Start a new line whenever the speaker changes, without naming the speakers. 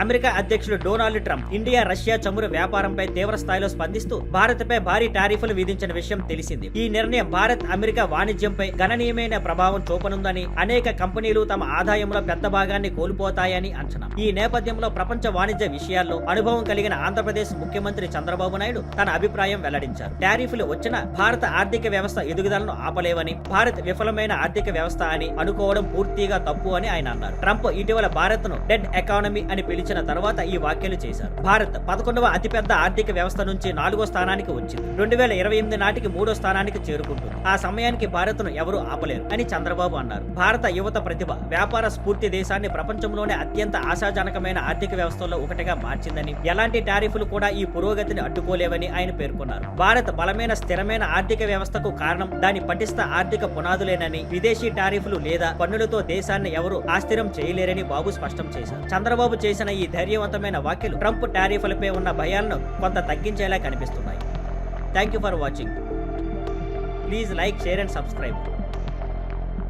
America అధ్యక్షుడు Donald Trump India Russia చమురు వ్యాపారంపై తీవ్ర స్థాయిలో స్పందిస్తూ భారత్పై భారీ టారిఫ్లు విధించిన విషయం తెలిసింది. ఈ నిర్ణయం భారత్ అమెరికా వాణిజ్యంపై గణనీయమైన ప్రభావం చూపనుందని, అనేక కంపెనీలు తమ ఆదాయంలో పెద్ద భాగాన్ని కోల్పోతాయని అంచనా. ఈ నేపథ్యంలో ప్రపంచ వాణిజ్య విషయాల్లో అనుభవం కలిగిన ఆంధ్రప్రదేశ్ ముఖ్యమంత్రి చంద్రబాబు నాయుడు తన అభిప్రాయం వెల్లడించారు. టారిఫ్లు వచ్చినా భారత ఆర్థిక వ్యవస్థ ఎదుగుదలను ఆపలేవని, భారత్ విఫలమైన ఆర్థిక వ్యవస్థ అని అనుకోవడం పూర్తిగా తప్పు అని ఆయన అన్నారు. ట్రంప్ ఇటీవల భారత్ ను డెడ్ ఎకానమీ అని పిలిచిన తర్వాత ఈ వ్యాఖ్యలు చేశారు. భారత్ 11వ అతిపెద్ద ఆర్థిక వ్యవస్థ నుంచి 4వ స్థానానికి వచ్చింది. 2028 నాటికి 3వ స్థానానికి చేరుకుంటుంది. ఆ సమయానికి భారత్ ను ఎవరూ ఆపలేరు అని చంద్రబాబు అన్నారు. భారత యువత ప్రతిభ, వ్యాపార స్ఫూర్తి దేశాన్ని ప్రపంచంలోనే అత్యంత ఆశాజనకమైన ఆర్థిక వ్యవస్థల్లో ఒకటిగా మార్చిందని, ఎలాంటి టారిఫ్లు కూడా ఈ పురోగతిని అడ్డుకోలేవని ఆయన పేర్కొన్నారు. భారత్ బలమైన స్థిరమైన ఆర్థిక వ్యవస్థకు కారణం దాని పటిష్ట ఆర్థిక పునాదులేనని, విదేశీ టారిఫ్లు లేదా పన్నులతో దేశాన్ని ఎవరూ అస్థిరం చేయలేరని బాబు స్పష్టం చేశారు. చంద్రబాబు చేసిన ఈ ధైర్యవంతమైన వ్యాఖ్యలు ట్రంప్ టారిఫ్లపై ఉన్న భయాలను కొంత తగ్గించేలా కనిపిస్తున్నాయి. Thank you for watching. Please like, share and subscribe.